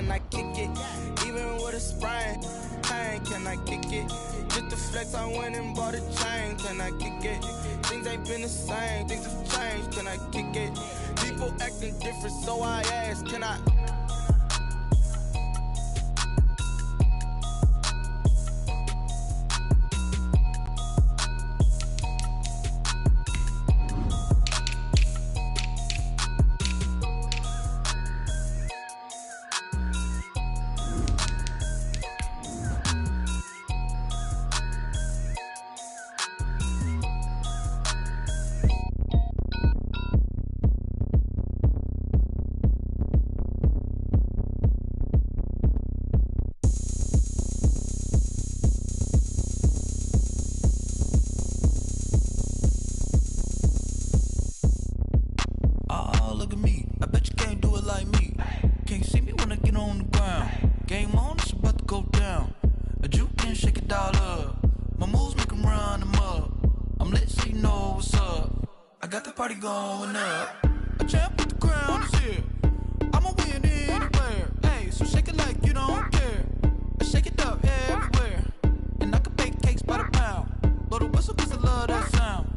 can I kick it? Even with a sprain, pain, can I kick it? Just the flex, I went and bought a chain, can I kick it? Things ain't been the same, things have changed, can I kick it? People acting different, so I ask, can I? Party going up. A champ with the crown is here. I'ma win anywhere. Hey, so shake it like you don't care. I shake it up everywhere. And I can bake cakes by the pound. Blow the whistle cause I love that sound.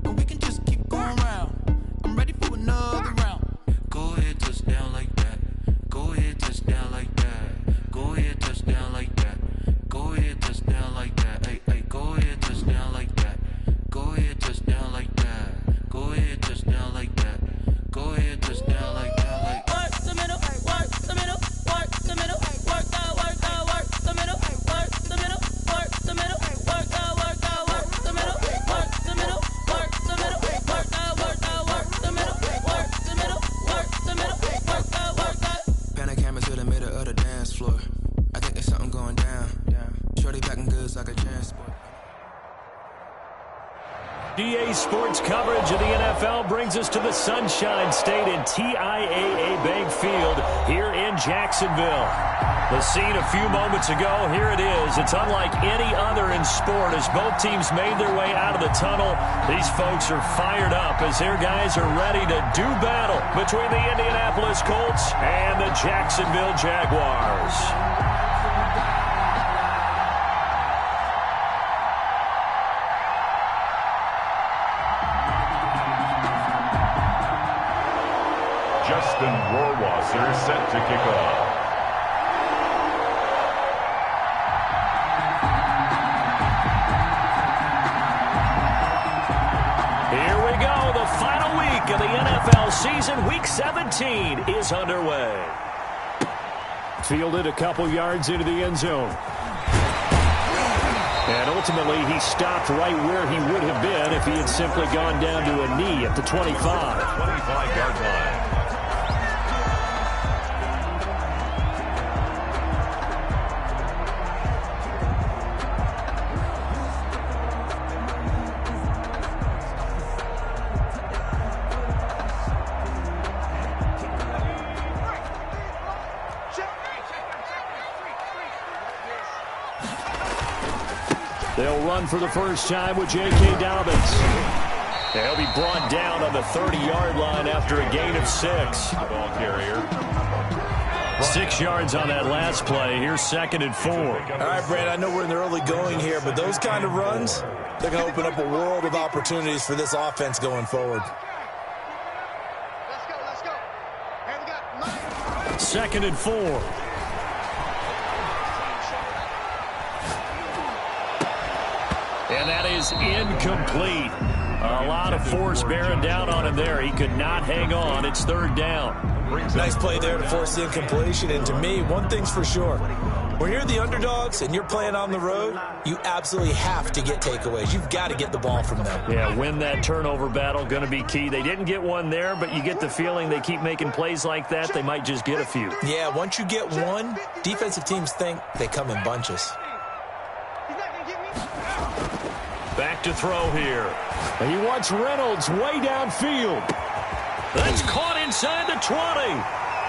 And we can just keep going round. I'm ready for another round. Go ahead, touch down like that. Go ahead, touch down like that. Go ahead, touch down like that. Go ahead, touch down like that. Hey, hey, go ahead, touch down like that. Go ahead, touch down like that. Go ahead, touch down like that. Go ahead, touch down like that. Like work the middle, work the middle, work the middle, work the middle, work the middle, work the middle, work the middle, work the middle, work the middle, work the middle, work the middle, work the middle, work the. Pan a camera to the middle of the dance floor. I think there's something going down. Shorty packing goods like a transport. DA Sports coverage of the NFL brings us to the Sunshine State in TIAA Bank Field here in Jacksonville. The scene a few moments ago, here it is. It's unlike any other in sport as both teams made their way out of the tunnel. These folks are fired up as their guys are ready to do battle between the Indianapolis Colts and the Jacksonville Jaguars. Justin Rohrwasser set to kick off. Here we go. The final week of the NFL season. Week 17 is underway. Fielded a couple yards into the end zone. And ultimately, he stopped right where he would have been if he had simply gone down to a knee at the 25. 25-yard line. They'll run for the first time with J.K. Dobbins. They'll be brought down on the 30-yard line after a gain of 6. Ball carrier. 6 yards on that last play. Here's 2nd and 4. All right, Brad, I know we're in the early going here, but those kind of runs, they're going to open up a world of opportunities for this offense going forward. Let's go. Hey, we got 9. 2nd and 4. And that is incomplete. A lot of force bearing down on him there. He could not hang on. It's 3rd down. Nice play there to force the incompletion. And to me, one thing's for sure. When you're the underdogs and you're playing on the road, you absolutely have to get takeaways. You've got to get the ball from them. Yeah, win that turnover battle, going to be key. They didn't get one there, but you get the feeling they keep making plays like that, they might just get a few. Yeah, once you get one, defensive teams think they come in bunches. Back to throw here. He wants Reynolds way downfield. That's caught inside the 20.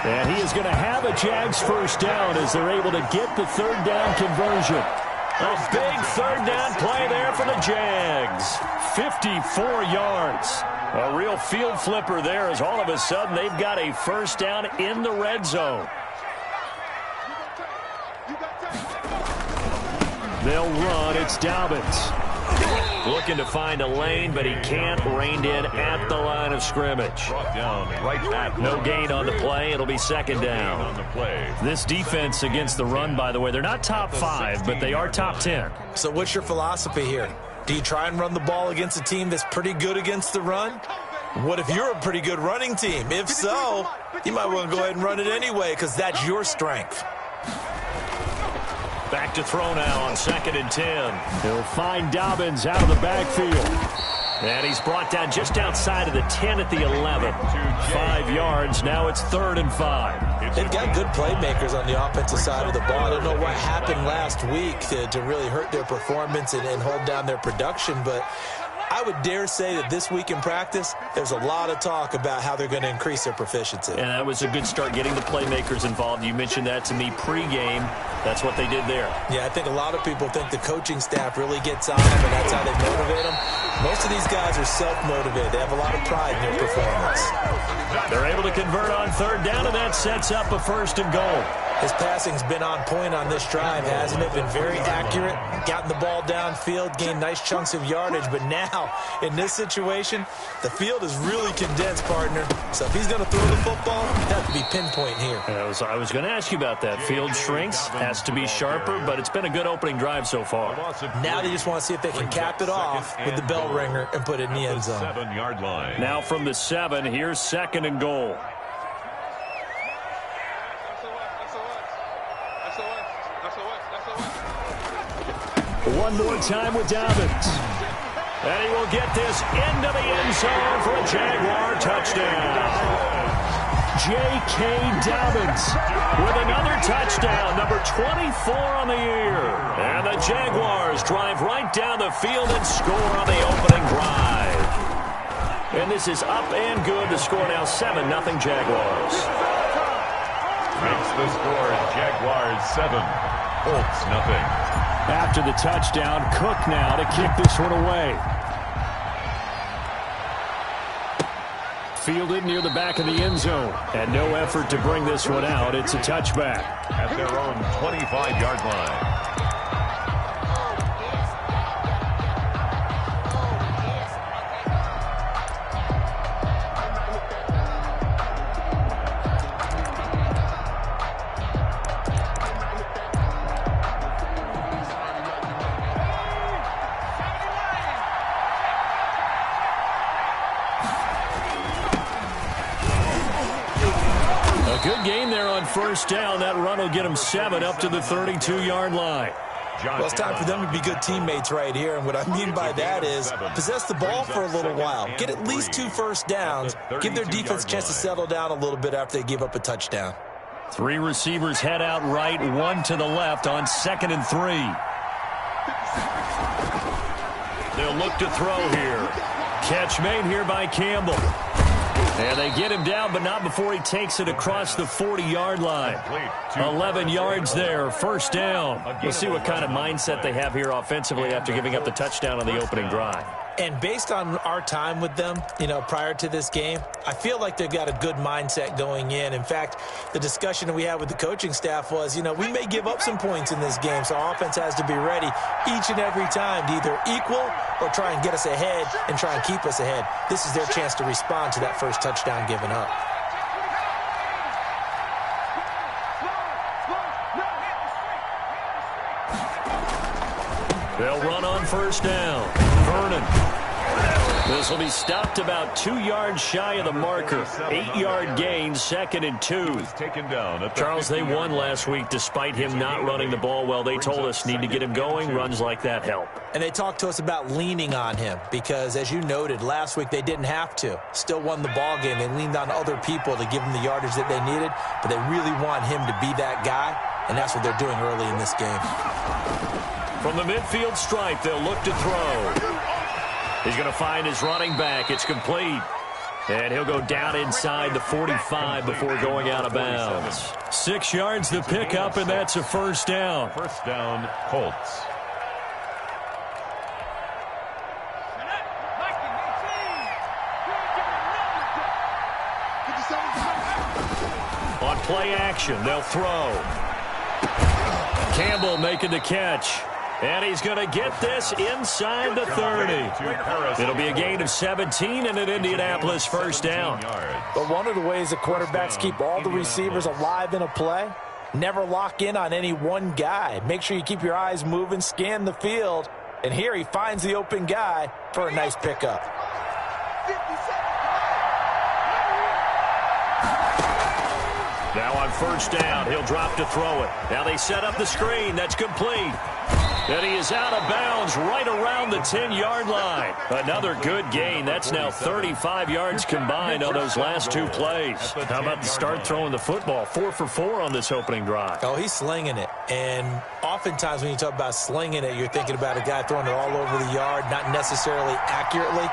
And he is going to have a Jags first down as they're able to get the 3rd down conversion. A big 3rd down play there for the Jags. 54 yards. A real field flipper there as all of a sudden they've got a first down in the red zone. They'll run. It's Dobbins. Looking to find a lane, but he can't. Reined in at the line of scrimmage. Brought down right at No gain on the play. It'll be second down. on the play. This defense against the run, by the way, they're not top 5, but they are top 10. So what's your philosophy here? Do you try and run the ball against a team that's pretty good against the run? What if you're a pretty good running team? If so, you might want to go ahead and run it anyway because that's your strength. Back to throw now on 2nd and 10. He'll find Dobbins out of the backfield. And he's brought down just outside of the 10 at the 11. 5 yards. Now it's 3rd and 5. They've got good playmakers on the offensive side of the ball. I don't know what happened last week to really hurt their performance and hold down their production, but I would dare say that this week in practice, there's a lot of talk about how they're going to increase their proficiency. And that was a good start, getting the playmakers involved. You mentioned that to me pregame. That's what they did there. Yeah, I think a lot of people think the coaching staff really gets on them, and that's how they motivate them. Most of these guys are self-motivated. They have a lot of pride in their performance. They're able to convert on 3rd down, and that sets up a 1st and goal. His passing's been on point on this drive, hasn't it? Been very accurate, gotten the ball downfield, gained nice chunks of yardage. But now, in this situation, the field is really condensed, partner. So if he's going to throw the football, it has to be pinpoint here. I was going to ask you about that. Field shrinks, has to be sharper, but it's been a good opening drive so far. Now they just want to see if they can cap it off with the bell ringer and put it in the end zone. 7-yard line. Now from the 7, here's 2nd and goal. One more time with Dobbins. And he will get this into the end zone for a Jaguar touchdown. J.K. Dobbins with another touchdown, number 24 on the year. And the Jaguars drive right down the field and score on the opening drive. And this is up and good. The score now 7-0 Jaguars. Makes the score Jaguars 7, Colts 0. After the touchdown, Cook now to kick this one away. Fielded near the back of the end zone. And no effort to bring this one out. It's a touchback. At their own 25-yard line. Good game there on 1st down. That run will get them 7 up to the 32-yard line. Well, it's time for them to be good teammates right here. And what I mean by that is possess the ball for a little while. Get at least 2 first downs. Give their defense a chance to settle down a little bit after they give up a touchdown. 3 receivers head out right, 1 to the left on 2nd and 3. They'll look to throw here. Catch made here by Campbell. And they get him down, but not before he takes it across the 40-yard line. 11 yards there, 1st down. We'll see what kind of mindset they have here offensively after giving up the touchdown on the opening drive. And based on our time with them, prior to this game, I feel like they've got a good mindset going in. In fact, the discussion that we had with the coaching staff was, we may give up some points in this game, so our offense has to be ready each and every time to either equal or try and get us ahead and try and keep us ahead. This is their chance to respond to that first touchdown given up. They'll run on 1st down. Vernon. This will be stopped about 2 yards shy of the marker. 8-yard gain, 2nd and 2. Taken down. Charles, they won last week despite him not running the ball well. They told us need to get him going. Runs like that help. And they talked to us about leaning on him because, as you noted, last week they didn't have to. Still won the ball game. They leaned on other people to give them the yardage that they needed, but they really want him to be that guy, and that's what they're doing early in this game. From the midfield stripe, they'll look to throw. He's going to find his running back. It's complete. And he'll go down inside the 45 before going out of bounds. 6 yards the pickup, and that's a 1st down. 1st down, Colts. On play action, they'll throw. Campbell making the catch. And he's going to get this inside the 30. It'll be a gain of 17 and an Indianapolis first down. But one of the ways the quarterbacks keep all the receivers alive in a play, never lock in on any one guy. Make sure you keep your eyes moving, scan the field. And here he finds the open guy for a nice pickup. Now on first down, he'll drop to throw it. Now they set up the screen. That's complete. And he is out of bounds right around the 10-yard line. Another good gain. That's now 35 yards combined on those last two plays. How about the start throwing the football? 4 for 4 on this opening drive. Oh, he's slinging it. And oftentimes when you talk about slinging it, you're thinking about a guy throwing it all over the yard, not necessarily accurately.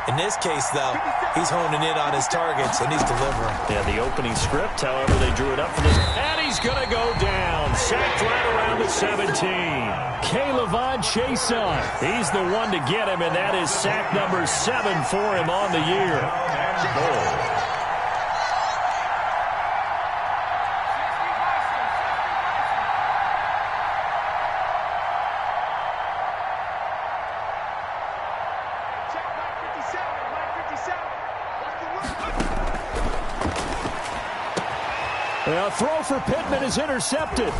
In this case, though, he's honing in on his targets, and he's delivering. Yeah, the opening script, however, they drew it up for this. And he's going to go down. Sacked right around the 17. K'Lavon Chason. He's the one to get him, and that is sack number 7 for him on the year. A throw for Pittman is intercepted.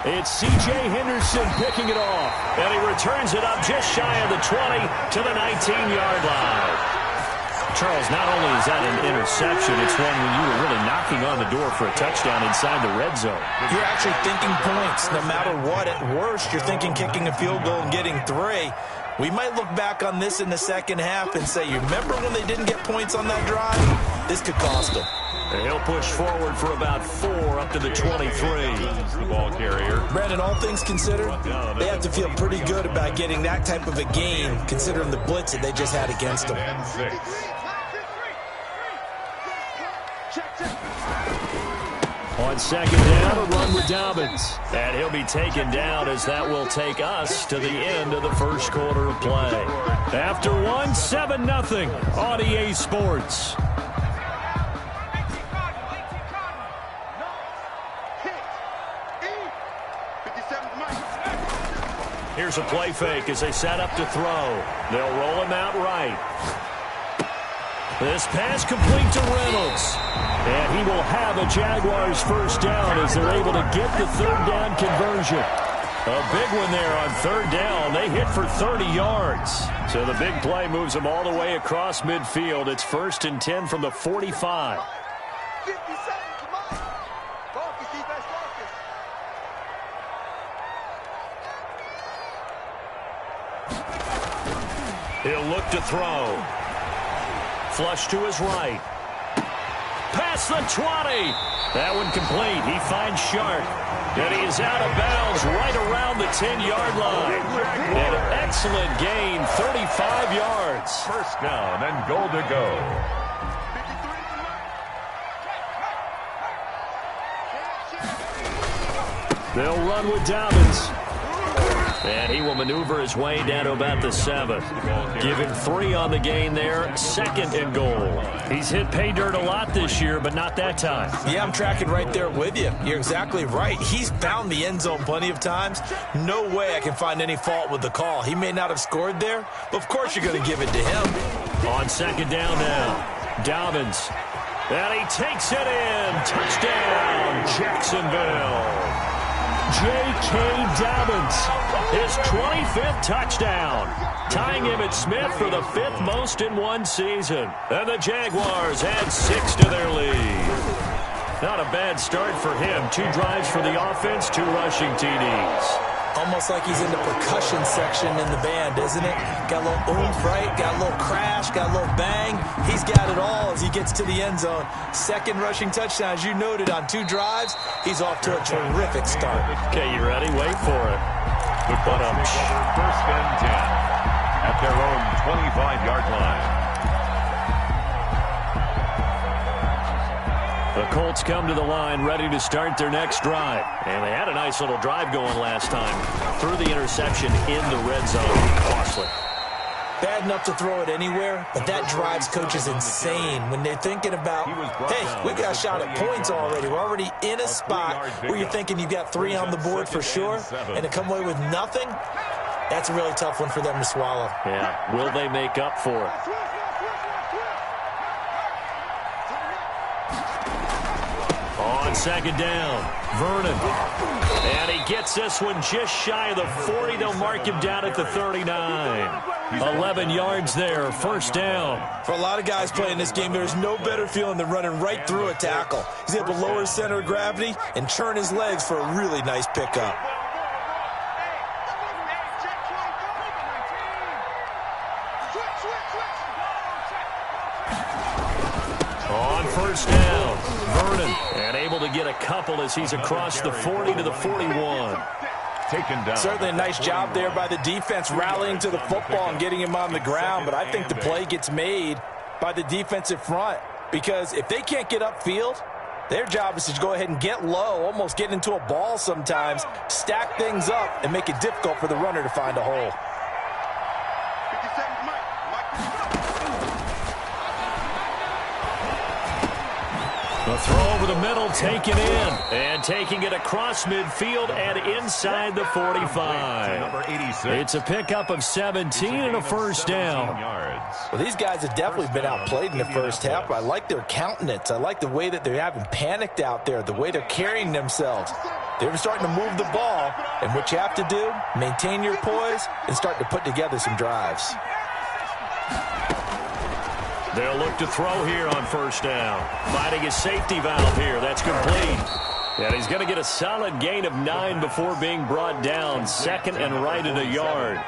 It's C.J. Henderson picking it off. And he returns it up just shy of the 20 to the 19-yard line. Charles, not only is that an interception, it's one when you were really knocking on the door for a touchdown inside the red zone. You're actually thinking points. No matter what, at worst, you're thinking kicking a field goal and getting 3. We might look back on this in the second half and say, you remember when they didn't get points on that drive? This could cost them. And he'll push forward for about 4 up to the 23. The ball carrier. Brandon, all things considered, they have to feel pretty good about getting that type of a game, considering the blitz that they just had against them. On second down, a run with Dobbins. And he'll be taken down as that will take us to the end of the first quarter of play. After one, 7-0 on EA Sports. Here's a play fake as they set up to throw. They'll roll him out right. This pass complete to Reynolds. And he will have a Jaguars first down as they're able to get the third down conversion. A big one there on third down. They hit for 30 yards. So the big play moves them all the way across midfield. It's 1st and 10 from the 45. He'll look to throw. Flush to his right. Past the 20. That one complete. He finds Sharp. And he is out of bounds right around the 10-yard line. An excellent gain, 35 yards. First down and goal to go. They'll run with Dobbins. And he will maneuver his way down to about the 7. Give him 3 on the gain there. 2nd and goal. He's hit pay dirt a lot this year, but not that time. Yeah, I'm tracking right there with you. You're exactly right. He's found the end zone plenty of times. No way I can find any fault with the call. He may not have scored there, but of course you're going to give it to him. On second down now, Dobbins. And he takes it in. Touchdown, Jacksonville. J.K. Dobbins, his 25th touchdown, tying him at Smith for the 5th most in one season. And the Jaguars add 6 to their lead. Not a bad start for him. 2 drives for the offense, 2 rushing TDs. Almost like he's in the percussion section in the band, isn't it? Got a little oomph, right? Got a little crash, got a little bang. He's got it all as he gets to the end zone. 2nd rushing touchdown, as you noted, on 2 drives. He's off to a terrific start. Okay, you ready? Wait for it. The Bucks first and 10 at their own 25-yard line. The Colts come to the line ready to start their next drive. And they had a nice little drive going last time. Threw the interception in the red zone. Costly. Bad enough to throw it anywhere, but that drives coaches insane when they're thinking about, hey, we got a shot at points already. We're already in a spot where you're thinking you've got 3 on the board for sure, and to come away with nothing, That's a really tough one for them to swallow. Yeah, will they make up for it? On second down, Vernon. And he gets this one just shy of the 40. They'll mark him down at the 39. 11 yards there, first down. For a lot of guys playing this game, there's no better feeling than running right through a tackle. He's able to lower his center of gravity and turn his legs for a really nice pickup. On first down, Vernon. And able to get a couple as he's across the 40 to the 41. Taken down. Certainly a nice job there by the defense rallying to the football and getting him on the ground, but I think the play gets made by the defensive front because if they can't get upfield, their job is to go ahead and get low, almost get into a ball sometimes, stack things up, and make it difficult for the runner to find a hole. The throw over the middle, taken in, and taking it across midfield and inside the 45. It's a pickup of 17 and a first down. Well, these guys have definitely been outplayed in the first half, but I like their countenance. I like the way that they haven't panicked out there, the way they're carrying themselves. They're starting to move the ball, and what you have to do, maintain your poise and start to put together some drives. They'll look to throw here on first down. Finding his safety valve here. That's complete. And he's going to get a solid gain of 9 before being brought down. Second and right at a yard.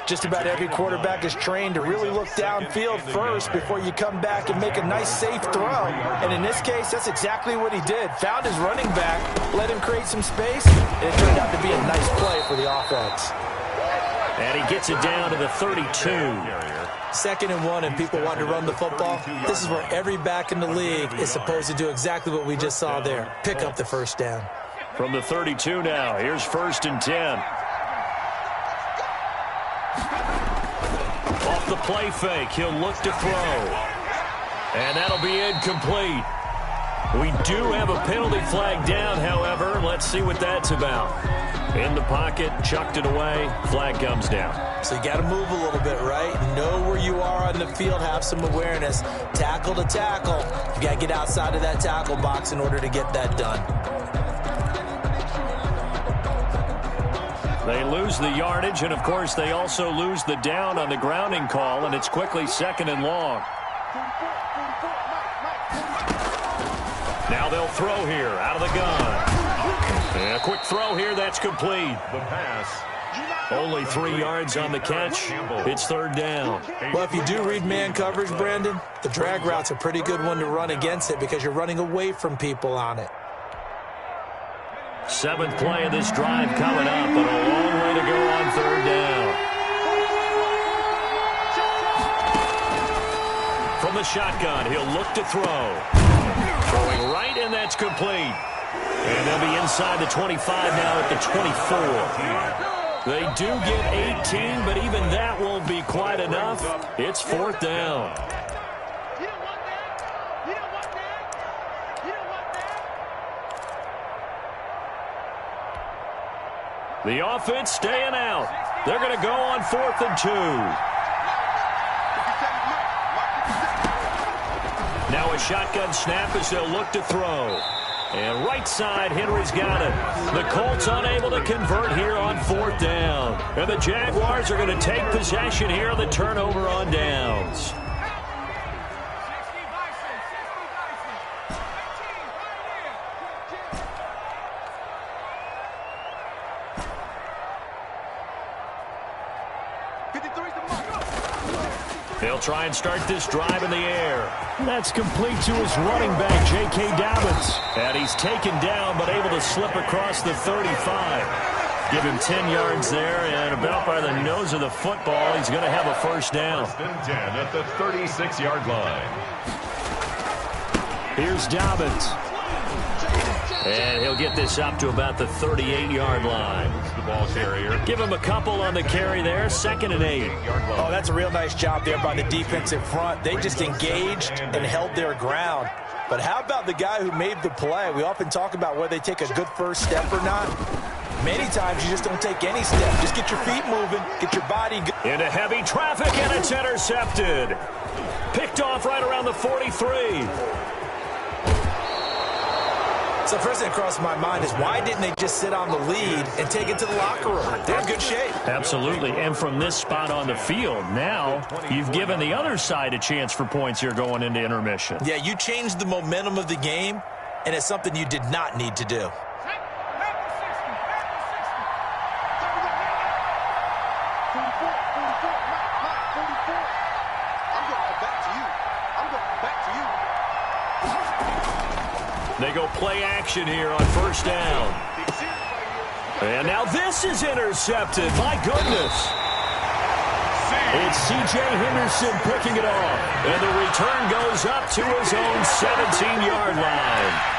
Just about every quarterback is trained to really look downfield first before you come back and make a nice, safe throw. And in this case, that's exactly what he did. Found his running back, let him create some space, and it turned out to be a nice play for the offense. And he gets it down to the 32. Second and 1 and people want to run the football. This is where every back in the league is supposed to do exactly what we just saw there. Pick up the first down. From the 32 now, here's first and 10. Off the play fake, he'll look to throw. And that'll be incomplete. We do have a penalty flag down, however. Let's see what that's about. In the pocket, chucked it away, flag comes down. So you got to move a little bit, right? Know where you are on the field, have some awareness. Tackle to tackle. You got to get outside of that tackle box in order to get that done. They lose the yardage, and of course they also lose the down on the grounding call, and it's quickly second and long. Now they'll throw here out of the gun. And a quick throw here, that's complete. The pass. Only 3 yards on the catch. It's third down. Well, if you do read man coverage, Brandon, the drag route's a pretty good one to run against it because you're running away from people on it. 7th play of this drive coming up, but a long way to go on third down. From the shotgun, he'll look to throw. Throwing right, and that's complete. And they'll be inside the 25 now at the 24. They do get 18, but even that won't be quite enough. It's fourth down. The offense staying out. They're going to go on 4th and 2. Now a shotgun snap as they'll look to throw. And right side, Henry's got it. The Colts unable to convert here on 4th down. And the Jaguars are going to take possession here on the turnover on downs. They'll try and start this drive in the air. That's complete to his running back, J.K. Dobbins. And he's taken down, but able to slip across the 35. Give him 10 yards there, and about by the nose of the football, he's going to have a first down. First and 10 at the 36-yard line. Here's Dobbins. And he'll get this up to about the 38-yard line. The ball carrier. Give him a couple on the carry there. 2nd and 8. Oh, that's a real nice job there by the defensive front. They just engaged and held their ground. But how about the guy who made the play? We often talk about whether they take a good first step or not. Many times you just don't take any step. Just get your feet moving, get your body into heavy traffic, and it's intercepted. Picked off right around the 43. So first thing that crossed my mind is why didn't they just sit on the lead and take it to the locker room? They're in good shape. Absolutely, and from this spot on the field, now you've given the other side a chance for points here going into intermission. Yeah, you changed the momentum of the game, and it's something you did not need to do. They go play action here on first down. And now this is intercepted. My goodness. It's C.J. Henderson picking it off. And the return goes up to his own 17-yard line.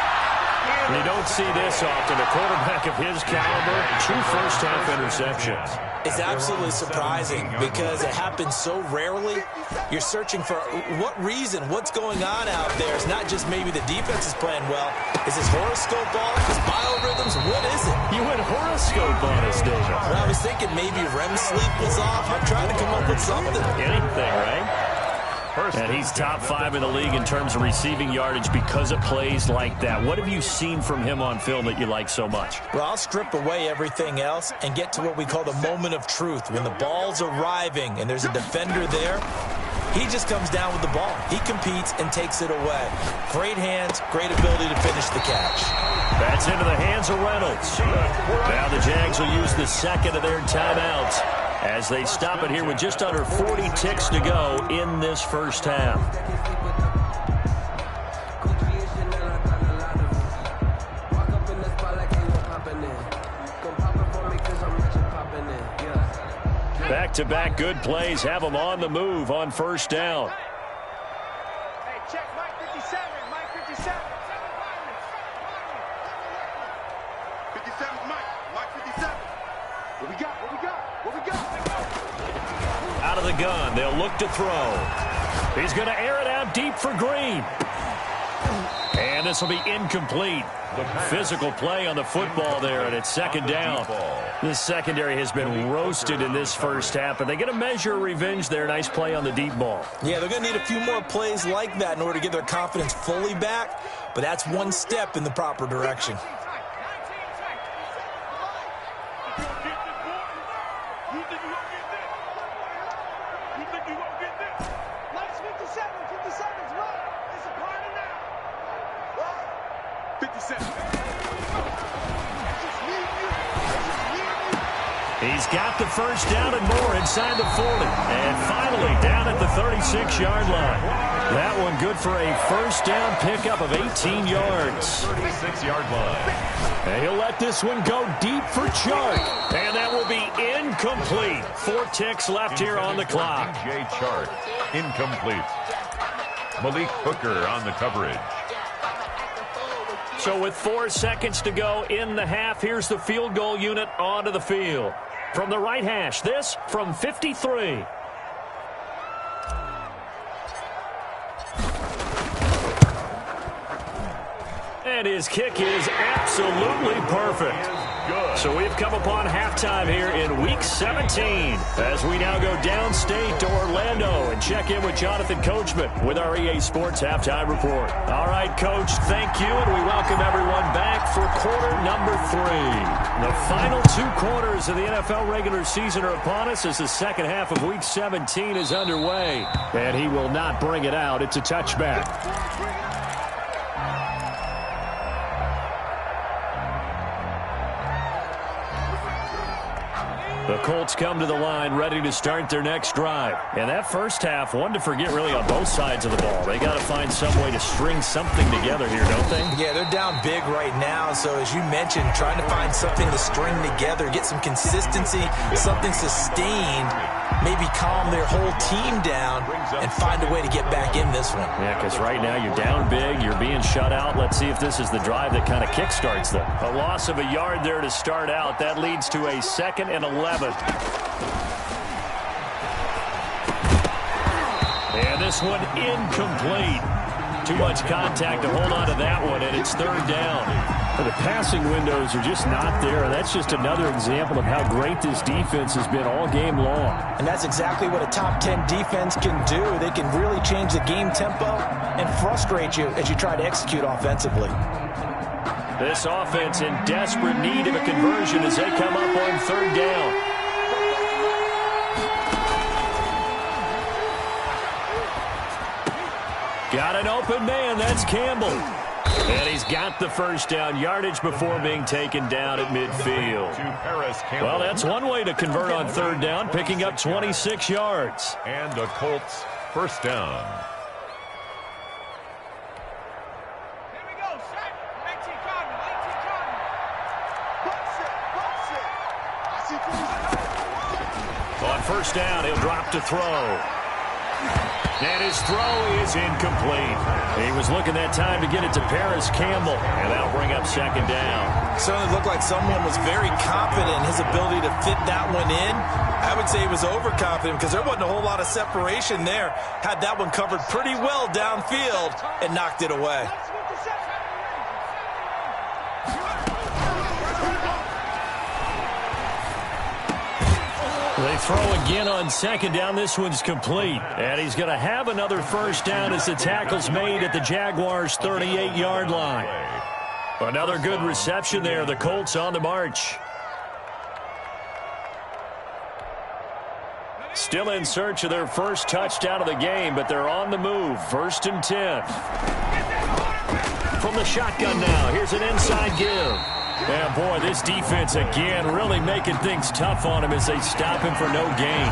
You don't see this often. A quarterback of his caliber, 2 first-half interceptions. It's absolutely surprising because it happens so rarely. You're searching for what reason, what's going on out there. It's not just maybe the defense is playing well. Is his horoscope off? His biorhythms? What is it? You went horoscope on us, David. Well, I was thinking maybe REM sleep was off. I'm trying to come up with something. Anything, right? And he's top 5 in the league in terms of receiving yardage because of plays like that. What have you seen from him on film that you like so much? Well, I'll strip away everything else and get to what we call the moment of truth. When the ball's arriving and there's a defender there, he just comes down with the ball. He competes and takes it away. Great hands, great ability to finish the catch. That's into the hands of Reynolds. Now the Jags will use the second of their timeouts as they stop it here with just under 40 ticks to go in this first half. Back-to-back good plays have them on the move on first down. Hey, check Mike 57. Mike 57. 57's Mike. Mike 57. What we got? What we got? What we got? Out of the gun, they'll look to throw. He's going to air it out deep for Green. And this will be incomplete. Physical play on the football there, and it's second down. This secondary has been roasted in this first half, and they get a measure of revenge there. Nice play on the deep ball. Yeah, they're going to need a few more plays like that in order to get their confidence fully back, but that's one step in the proper direction. He's got the first down and more inside the 40. And finally down at the 36-yard line. That one good for a first down pickup of 18 yards. 36-yard line. And he'll let this one go deep for Chark. And that will be incomplete. 4 ticks left here on the clock. DJ Chark, incomplete. Malik Hooker on the coverage. So with 4 seconds to go in the half, here's the field goal unit onto the field. From the right hash, this from 53. And his kick is absolutely perfect. So we've come upon halftime here in Week 17 as we now go downstate to Orlando and check in with Jonathan Coachman with our EA Sports Halftime Report. All right, Coach, thank you, and we welcome everyone back for quarter number 3. The final 2 quarters of the NFL regular season are upon us as the second half of Week 17 is underway. And he will not bring it out. It's a touchback. The Colts come to the line ready to start their next drive. And that first half, one to forget really on both sides of the ball. They got to find some way to string something together here, don't they? Yeah, they're down big right now. So as you mentioned, trying to find something to string together, get some consistency, something sustained, maybe calm their whole team down and find a way to get back in this one. Yeah, because right now you're down big, you're being shut out. Let's see if this is the drive that kind of kickstarts them. A loss of a yard there to start out. That leads to a 2nd and 11. And this one incomplete. Too much contact to hold on to that one, and it's 3rd down. The passing windows are just not there, and that's just another example of how great this defense has been all game long. And that's exactly what a top 10 defense can do. They can really change the game tempo and frustrate you as you try to execute offensively. This offense in desperate need of a conversion as they come up on third down. Got an open man. That's Campbell. And he's got the first down yardage before being taken down at midfield. Well, that's one way to convert on third down, picking up 26 yards. And the Colts first down. Here we go, shot. 19 Cardinal, 19 Cardinal. On first down, he'll drop to throw. And his throw is incomplete. He was looking that time to get it to Paris Campbell, and that'll bring up second down. Certainly looked like someone was very confident in his ability to fit that one in. I would say he was overconfident because there wasn't a whole lot of separation there. Had that one covered pretty well downfield and knocked it away. They throw again on second down. This one's complete. And he's going to have another first down as the tackle's made at the Jaguars' 38-yard line. Another good reception there. The Colts on the march. Still in search of their first touchdown of the game, but they're on the move. 1st and 10. From the shotgun now. Here's an inside give. Yeah, boy, this defense again really making things tough on him as they stop him for no gain.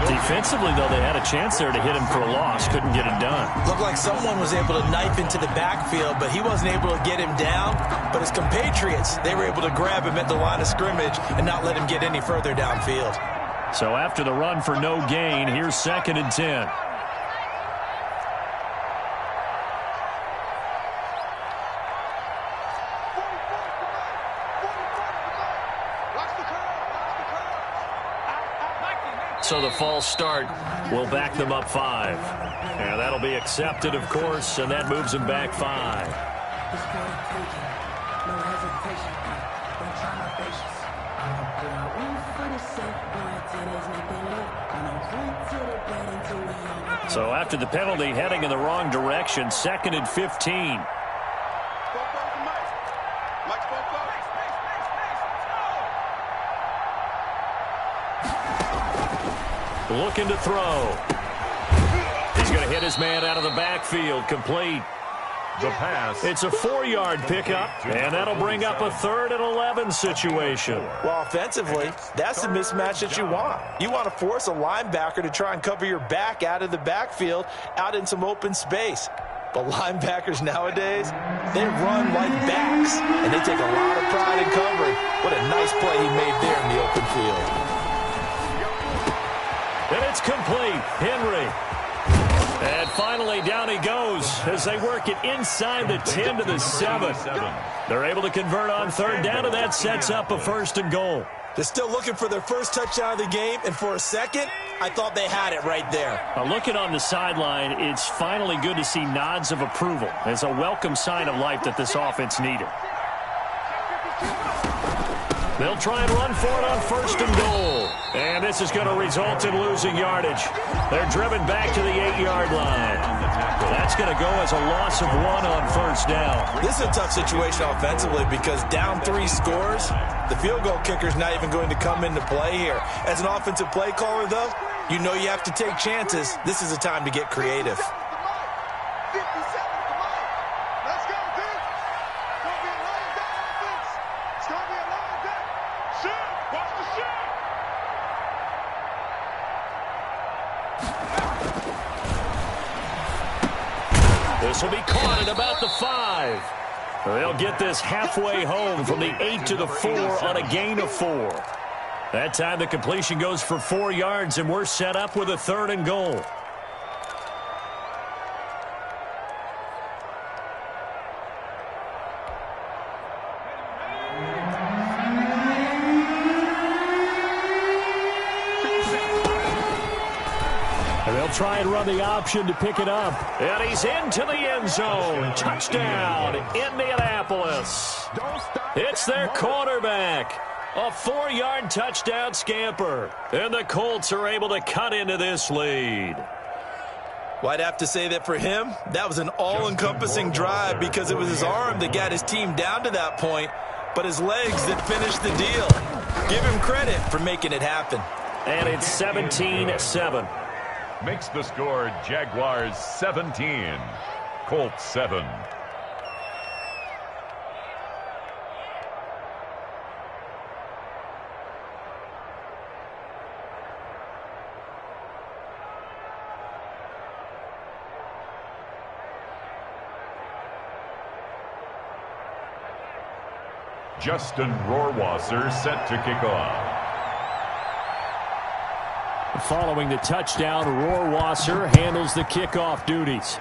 Defensively, though, they had a chance there to hit him for a loss. Couldn't get it done. Looked like someone was able to knife into the backfield, but he wasn't able to get him down. But his compatriots, they were able to grab him at the line of scrimmage and not let him get any further downfield. So after the run for no gain, here's 2nd and 10. So the false start will back them up 5. And that'll be accepted, of course, and that moves them back 5. So after the penalty, heading in the wrong direction, 2nd and 15. Looking to throw. He's going to hit his man out of the backfield. Complete. The pass. It's a 4-yard pickup, and that'll bring up a 3rd and 11 situation. Well, offensively, that's the mismatch that you want. You want to force a linebacker to try and cover your back out of the backfield, out in some open space. But linebackers nowadays, they run like backs, and they take a lot of pride in covering. What a nice play he made there in the open field. And it's complete. Henry. And finally, down he goes as they work it inside the 10 to the 7. They're able to convert on third down, and that sets up a 1st and goal. They're still looking for their first touchdown of the game, and for a second, I thought they had it right there. Looking on the sideline, it's finally good to see nods of approval. It's a welcome sign of life that this offense needed. They'll try and run for it on 1st and goal. And this is going to result in losing yardage. They're driven back to the 8-yard line. That's going to go as a loss of 1 on 1st down. This is a tough situation offensively because down 3 scores, the field goal kicker's not even going to come into play here. As an offensive play caller, though, you know you have to take chances. This is a time to get creative. This will be caught at about the 5. They'll get this halfway home from the 8 to the 4 on a gain of 4. That time the completion goes for 4 yards, and we're set up with a 3rd and goal. try and run the option to pick it up. And he's into the end zone. Touchdown, Indianapolis. It's their quarterback. A 4-yard touchdown scamper. And the Colts are able to cut into this lead. Well, I'd have to say that for him, that was an all-encompassing drive because it was his arm that got his team down to that point, but his legs that finished the deal. Give him credit for making it happen. And it's 17-7. Makes the score Jaguars 17, Colts 7. Justin Rohrwasser set to kick off. Following the touchdown, Rohrwasser handles the kickoff duties.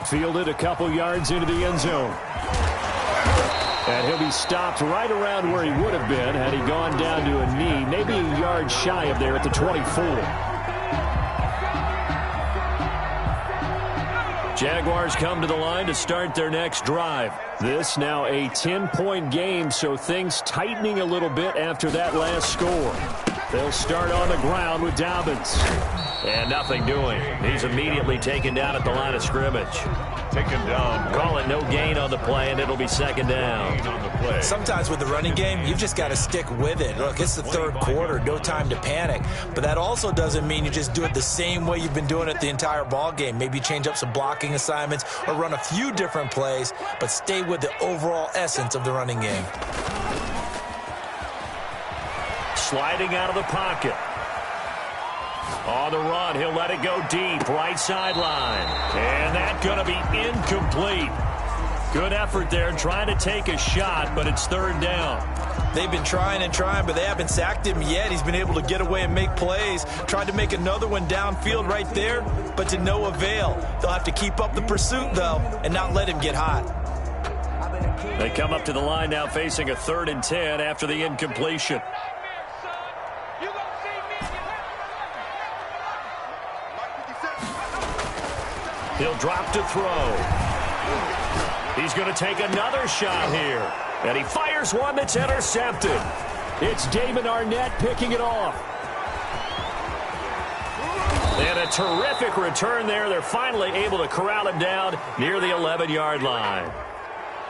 Fielded a couple yards into the end zone. And he'll be stopped right around where he would have been had he gone down to a knee, maybe a yard shy of there at the 24. Jaguars come to the line to start their next drive. This now a 10-point game, so things tightening a little bit after that last score. They'll start on the ground with Dobbins. And nothing doing. He's immediately taken down at the line of scrimmage. Taken down. Call it no gain on the play, and it'll be second down. Sometimes with the running game, you've just got to stick with it. Look, it's the third quarter, no time to panic. But that also doesn't mean you just do it the same way you've been doing it the entire ball game. Maybe change up some blocking assignments or run a few different plays, but stay with the overall essence of the running game. Sliding out of the pocket. On the run, he'll let it go deep, right sideline. And that's going to be incomplete. Good effort there, trying to take a shot, but it's third down. They've been trying and trying, but they haven't sacked him yet. He's been able to get away and make plays. Tried to make another one downfield right there, but to no avail. They'll have to keep up the pursuit, though, and not let him get hot. They come up to the line now facing a 3rd and 10 after the incompletion. He'll drop to throw. He's going to take another shot here. And he fires one that's intercepted. It's David Arnett picking it off. And a terrific return there. They're finally able to corral him down near the 11-yard line.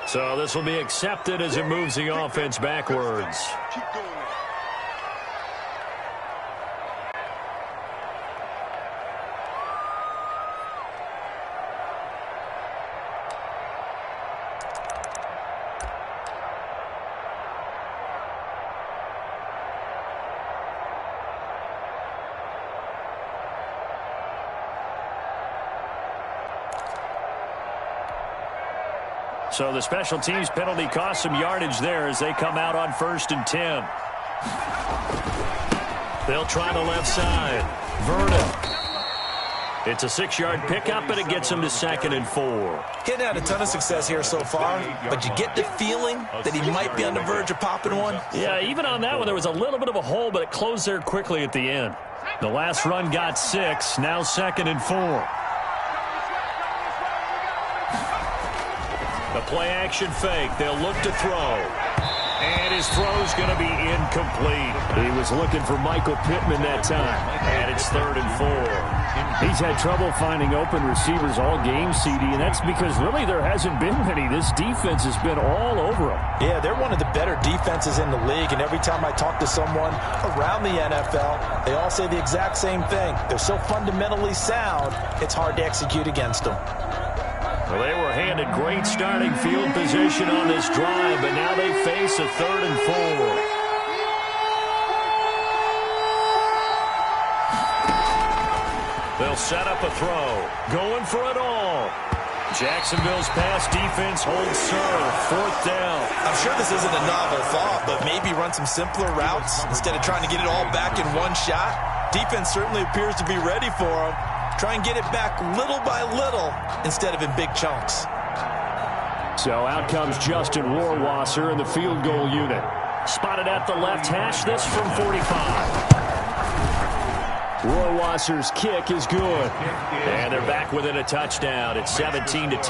So this will be accepted as it moves the offense backwards. So the special teams penalty cost some yardage there as they come out on 1st and 10. They'll try the left side. Vernon. It's a 6-yard pickup, and it gets him to 2nd and 4. He hadn't had a ton of success here so far, but you get the feeling that he might be on the verge of popping one. Yeah, even on that one, there was a little bit of a hole, but it closed there quickly at the end. The last run got 6, now 2nd and 4. The play-action fake. They'll look to throw. And his throw's going to be incomplete. He was looking for Michael Pittman that time. And it's 3rd and 4. He's had trouble finding open receivers all game, CD, and that's because really there hasn't been many. This defense has been all over him. Yeah, they're one of the better defenses in the league, and every time I talk to someone around the NFL, they all say the exact same thing. They're so fundamentally sound, it's hard to execute against them. Well, they were handed great starting field position on this drive, but now they face a 3rd and 4. They'll set up a throw. Going for it all. Jacksonville's pass defense holds serve. 4th down. I'm sure this isn't a novel thought, but maybe run some simpler routes instead of trying to get it all back in one shot. Defense certainly appears to be ready for them. Try and get it back little by little instead of in big chunks. So out comes Justin Rohrwasser in the field goal unit. Spotted at the left hash, this from 45. Rohrwasser's kick is good. And they're back within a touchdown. It's 17-10.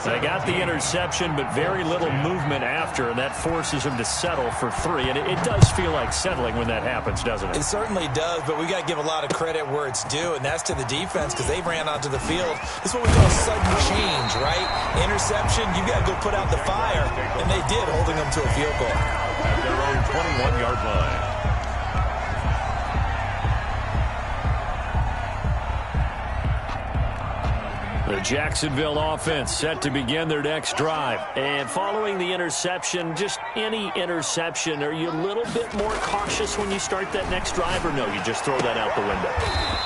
They got the interception, but very little movement after, and that forces them to settle for 3. And it does feel like settling when that happens, doesn't it? It certainly does, but we got to give a lot of credit where it's due, and that's to the defense because they ran onto the field. This is what we call sudden change, right? Interception, you got to go put out the fire, and they did, holding them to a field goal. At their own 21-yard line. The Jacksonville offense set to begin their next drive. And following the interception, just any interception, are you a little bit more cautious when you start that next drive, or no, you just throw that out the window?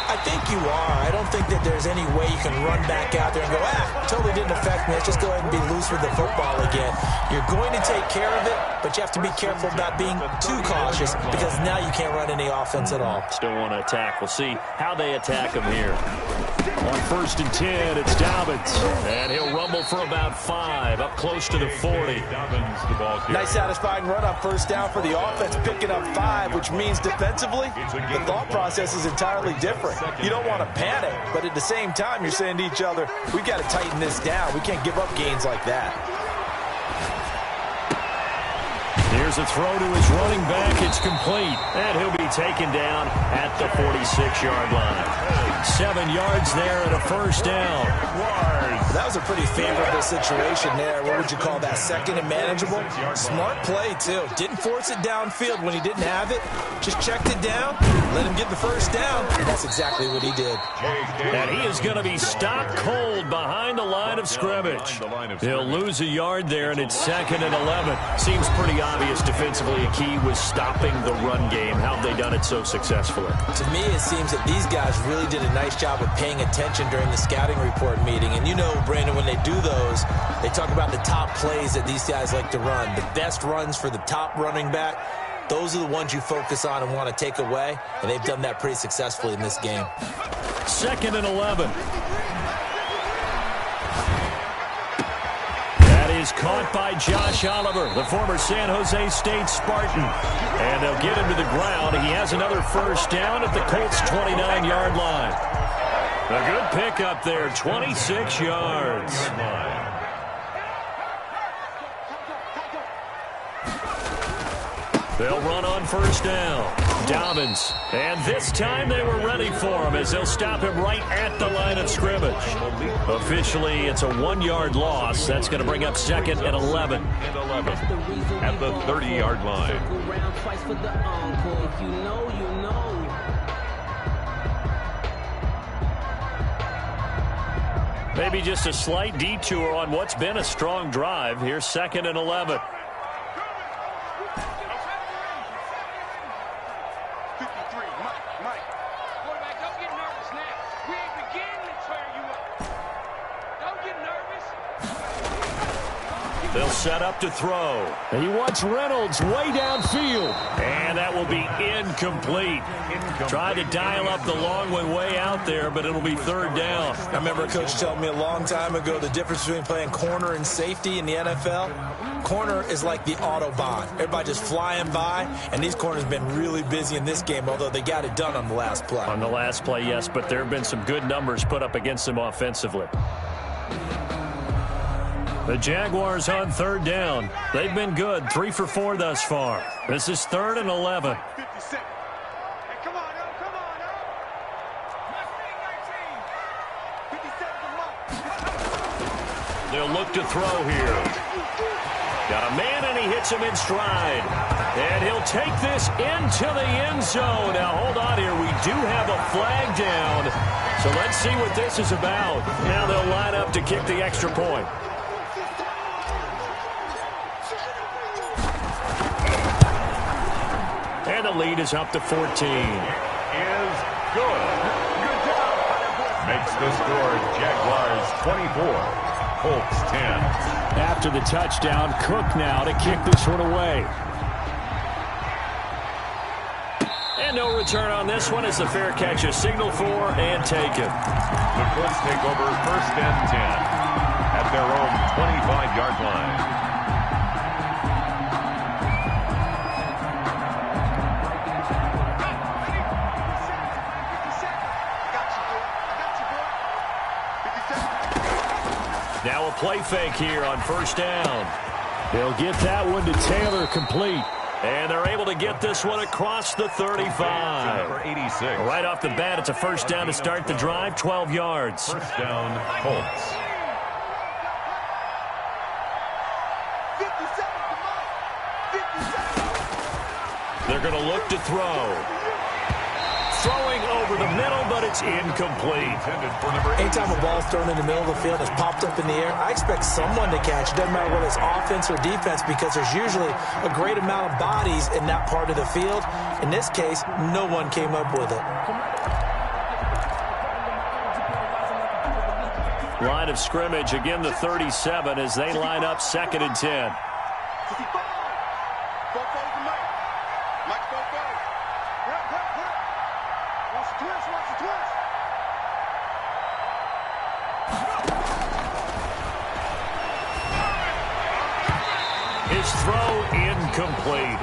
I think you are. I don't think that there's any way you can run back out there and go, totally didn't affect me. Let's just go ahead and be loose with the football again. You're going to take care of it, but you have to be careful about being too cautious because now you can't run any offense at all. Still want to attack. We'll see how they attack them here. On 1st and 10, it's Dobbins. And he'll rumble for about 5, up close to the 40. Nice satisfying run on 1st down for the offense, picking up 5, which means defensively, the thought process is entirely different. You don't want to panic, but at the same time, you're saying to each other, we've got to tighten this down. We can't give up gains like that. Here's a throw to his running back. It's complete. And he'll be taken down at the 46-yard line. 7 yards there and a 1st down. That was a pretty favorable situation there. What would you call that? 2nd and manageable? Smart play, too. Didn't force it downfield when he didn't have it. Just checked it down, let him get the 1st down, and that's exactly what he did. And he is going to be stopped cold behind the line of scrimmage. He'll lose a yard there, and it's 2nd and 11. Seems pretty obvious defensively a key was stopping the run game. How have they done it so successfully? To me, it seems that these guys really did a nice job of paying attention during the scouting report meeting. And you know, Brandon, when they do those, they talk about the top plays that these guys like to run. The best runs for the top running back, those are the ones you focus on and want to take away. And they've done that pretty successfully in this game. 2nd and 11. Is caught by Josh Oliver, the former San Jose State Spartan. And they'll get him to the ground. He has another 1st down at the Colts' 29-yard line. A good pickup there, 26 yards. They'll run on 1st down. Dobbins. And this time they were ready for him as they'll stop him right at the line of scrimmage. Officially, it's a 1-yard loss. That's going to bring up 2nd and 11. At the 30-yard line. Maybe just a slight detour on what's been a strong drive. Here's 2nd and 11. They'll set up to throw. He wants Reynolds way downfield. And that will be incomplete. Tried to dial up the long one way out there, but it'll be 3rd down. I remember a coach telling me a long time ago the difference between playing corner and safety in the NFL. Corner is like the Autobahn. Everybody just flying by, and these corners have been really busy in this game, although they got it done on the last play. On the last play, yes, but there have been some good numbers put up against them offensively. The Jaguars on 3rd down. They've been good, 3 for 4 thus far. This is 3rd and 11. They'll look to throw here. Got a man, and he hits him in stride. And he'll take this into the end zone. Now, hold on here. We do have a flag down. So let's see what this is about. Now they'll line up to kick the extra point. And the lead is up to 14. Is good. Good job. Makes the score Jaguars 24, Colts 10. After the touchdown, Cook now to kick this one away. And no return on this one as the fair catch is signaled for and taken. The Colts take over 1st and 10 at their own 25-yard line. fake here on first down. They'll get that one to Taylor complete. And they're able to get this one across the 35. For 86. Right off the bat, it's a first down to start the drive, 12 yards. First down, Colts. 57. They're going to look to throw. Throwing over the middle, but it's incomplete. Anytime a ball's thrown in the middle of the field, it's popped up in the air, I expect someone to catch. It doesn't matter whether it's offense or defense, because there's usually a great amount of bodies in that part of the field. In this case, no one came up with it. Line of scrimmage, again the 37 as they line up 2nd and 10. His throw incomplete.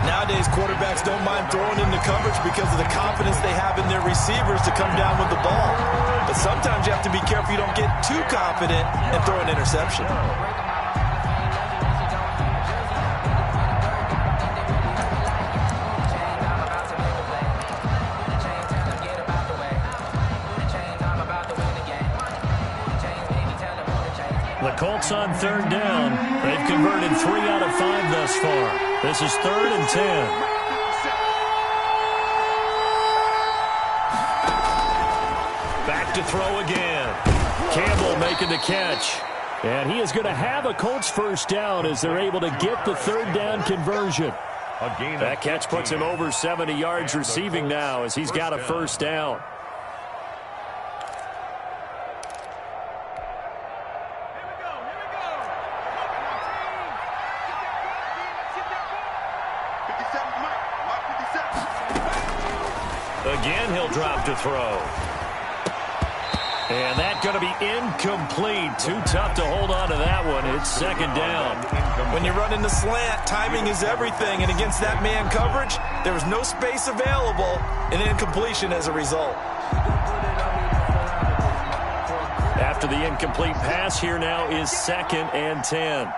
Nowadays, quarterbacks don't mind throwing into coverage because of the confidence they have in their receivers to come down with the ball. But sometimes you have to be careful you don't get too confident and throw an interception. The Colts on 3rd down. They've converted 3 out of 5 thus far. This is 3rd and 10. Back to throw again. Campbell making the catch. And he is going to have a Colts first down as they're able to get the 3rd down conversion. That catch puts him over 70 yards receiving now as he's got a first down. Again, he'll drop to throw. And that's going to be incomplete. Too tough to hold on to that one. It's 2nd down. When you run in the slant, timing is everything. And against that man coverage, there was no space available, and incompletion as a result. After the incomplete pass, here now is 2nd and 10.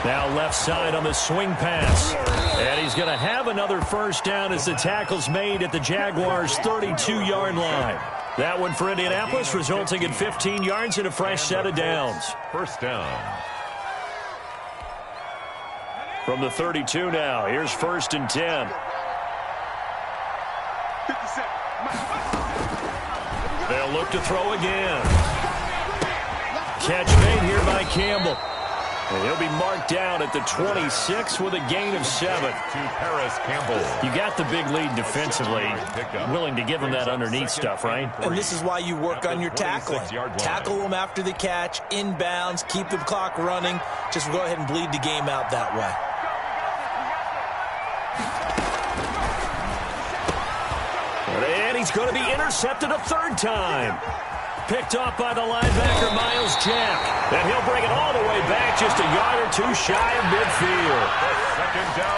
Now left side on the swing pass. And he's going to have another first down as the tackle's made at the Jaguars' 32-yard line. That one for Indianapolis, resulting in 15 yards and a fresh set of downs. First down. From the 32 now, here's 1st and 10. They'll look to throw again. Catch made here by Campbell. And he'll be marked down at the 26 with a gain of 7. To Paris Campbell. You got the big lead defensively. Willing to give him that underneath stuff, right? And this is why you work on your tackling. Tackle them after the catch, inbounds, keep the clock running. Just go ahead and bleed the game out that way. And he's going to be intercepted a 3rd time. Picked off by the linebacker, Miles Jack. And he'll bring it all the way back just a yard or 2 shy of midfield.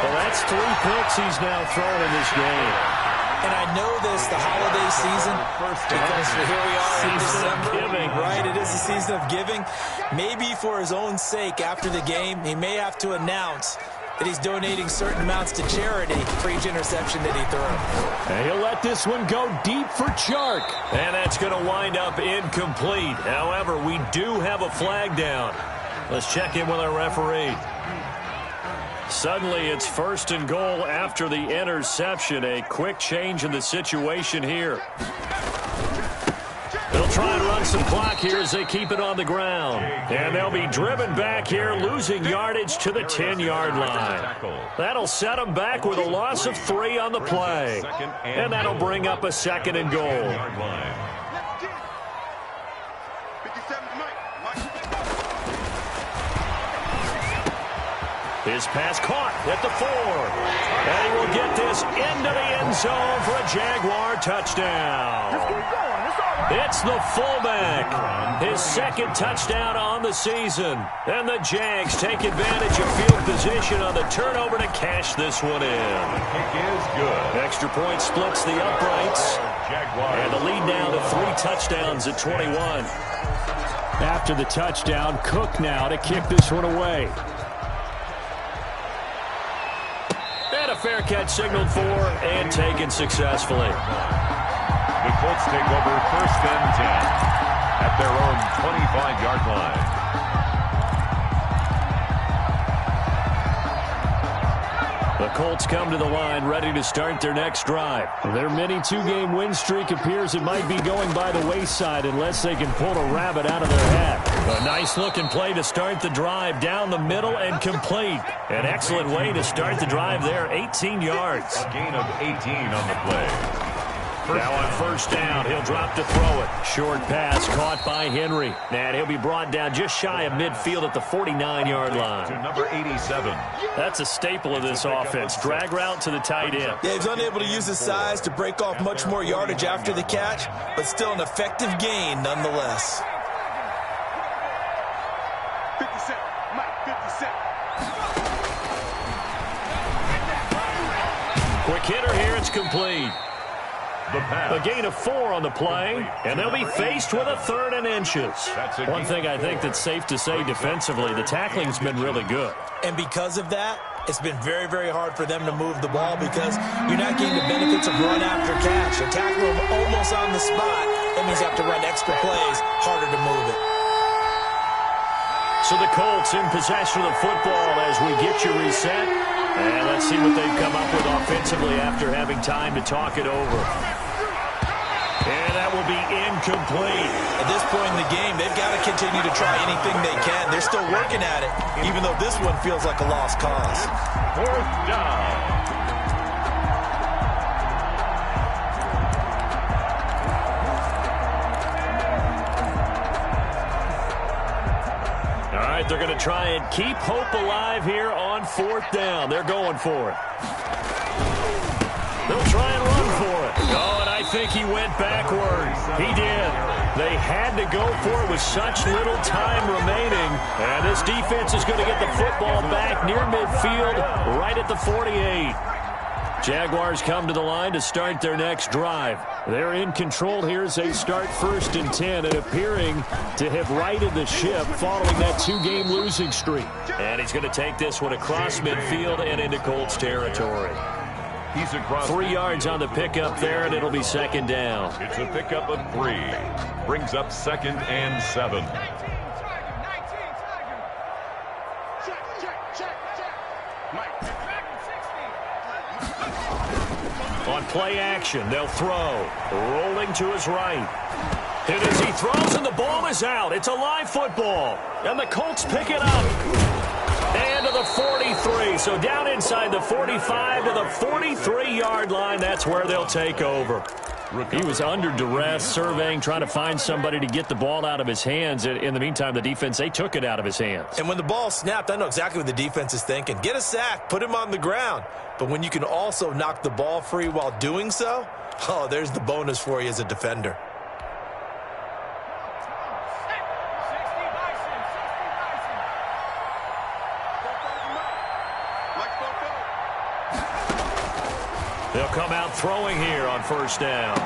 Well, that's 3 picks he's now thrown in this game. And I know this, the holiday season, because here we are in December. Giving. Right, it is a season of giving. Maybe for his own sake after the game, he may have to announce that he's donating certain amounts to charity for each interception that he threw. And he'll let this one go deep for Chark. And that's going to wind up incomplete. However, we do have a flag down. Let's check in with our referee. Suddenly, it's 1st and goal after the interception. A quick change in the situation here. They'll try and run some clock here as they keep it on the ground. And they'll be driven back here, losing yardage to the 10-yard line. That'll set them back with a loss of 3 on the play. And that'll bring up a 2nd and goal. His pass caught at the 4. And he will get this into the end zone for a Jaguar touchdown. Just keep going. That's all It's the fullback. His second touchdown on the season. And the Jags take advantage of field position on the turnover to cash this one in. The kick is good. Extra point splits the uprights. And the lead now to 3 touchdowns at 21. After the touchdown, Cook now to kick this one away. And a fair catch signaled for and taken successfully. The Colts take over 1st and 10 at their own 25-yard line. The Colts come to the line ready to start their next drive. Their mini 2-game win streak appears it might be going by the wayside unless they can pull a rabbit out of their hat. A nice-looking play to start the drive down the middle and complete. An excellent way to start the drive there, 18 yards. A gain of 18 on the play. Now on 1st down, he'll drop to throw it. Short pass caught by Henry. And he'll be brought down just shy of midfield at the 49-yard line. To number 87. That's a staple of this offense. Drag route to the tight end. Yeah, he's unable to use his size to break off much more yardage after the catch, but still an effective gain nonetheless. 50 cent. Mike, 50 cent. Quick hitter here. It's complete. A gain of 4 on the play, and they'll be faced with a 3rd and inches. One thing I think that's safe to say defensively, the tackling's been really good. And because of that, it's been very, very hard for them to move the ball because you're not getting the benefits of run after catch. A tackle them almost on the spot. That means you have to run extra plays, harder to move it. So the Colts in possession of the football as we get you reset. And let's see what they've come up with offensively after having time to talk it over. And that will be incomplete. At this point in the game, they've got to continue to try anything they can. They're still working at it, even though this one feels like a lost cause. 4th down. All right, they're going to try and keep hope alive here on 4th down. They're going for it. They'll try and run for it. Oh, and I think he went backward. He did. They had to go for it with such little time remaining. And this defense is going to get the football back near midfield, right at the 48. Jaguars come to the line to start their next drive. They're in control here as they start 1st and 10 and appearing to have righted the ship following that 2-game losing streak. And he's going to take this one across midfield and into Colts territory. He's across 3 yards on the pickup there, and it'll be 2nd down. It's a pickup of 3. Brings up 2nd and 7. On play action, they'll throw. Rolling to his right. And as he throws and the ball is out, it's a live football. And the Colts pick it up. And to the 43. So down inside the 45 to the 43-yard line. That's where they'll take over. He was under duress, surveying, trying to find somebody to get the ball out of his hands. In the meantime, the defense, they took it out of his hands. And when the ball snapped, I know exactly what the defense is thinking. Get a sack, put him on the ground. But when you can also knock the ball free while doing so, oh, there's the bonus for you as a defender. They'll come out throwing here on 1st down.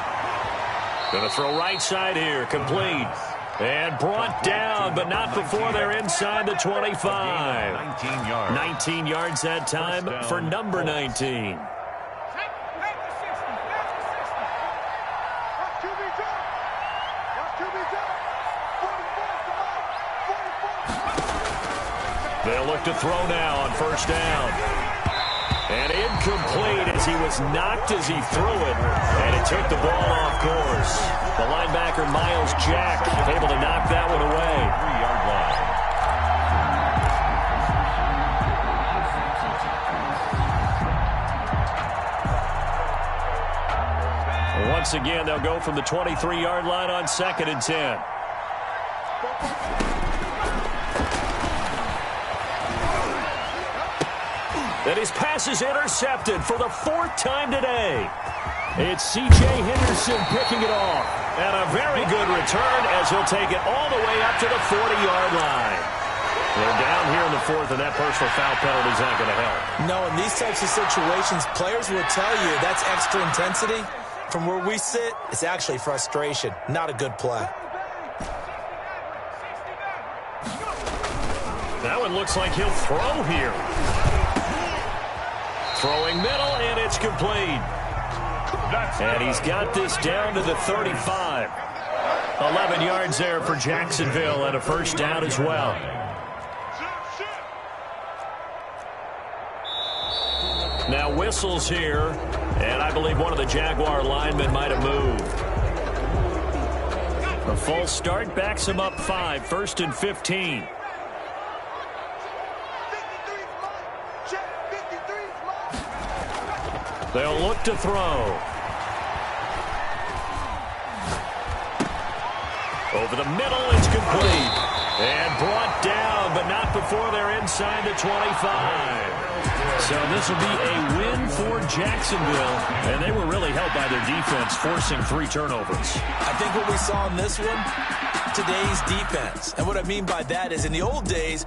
Going to throw right side here, complete. And brought down, but not before they're inside the 25. 19 yards. 19 yards that time for number 19. They'll look to throw now on 1st down. And incomplete as he was knocked as he threw it. And it took the ball off course. The linebacker, Miles Jack, able to knock that one away. 3-yard line. Once again, they'll go from the 23-yard line on 2nd and 10. And his pass is intercepted for the 4th time today. It's C.J. Henderson picking it off. And a very good return as he'll take it all the way up to the 40-yard line. They're down here in the fourth, and that personal foul penalty is not going to help. No, in these types of situations, players will tell you that's extra intensity. From where we sit, it's actually frustration. Not a good play. That one looks like he'll throw here. Throwing middle, and it's complete. And he's got this down to the 35. 11 yards there for Jacksonville and a first down as well. Now whistles here, and I believe one of the Jaguar linemen might have moved. A false start backs him up 5, 1st and 15. They'll look to throw. Over the middle, it's complete. And brought down, but not before they're inside the 25. So this will be a win for Jacksonville. And they were really helped by their defense, forcing 3 turnovers. I think what we saw in this one, today's defense. And what I mean by that is in the old days,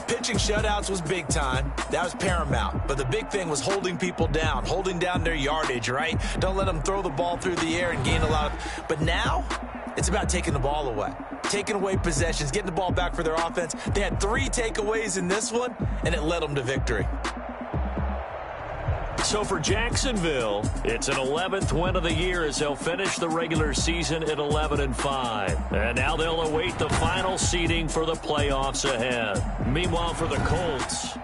pitching shutouts was big time. That was paramount. But the big thing was holding people down, holding down their yardage, right? Don't let them throw the ball through the air and gain a lot of... But now, it's about taking the ball away. Taking away possessions, getting the ball back for their offense. They had 3 takeaways in this one, and it led them to victory. So for Jacksonville, it's an 11th win of the year as they'll finish the regular season at 11-5. And now they'll await the final seeding for the playoffs ahead. Meanwhile, for the Colts,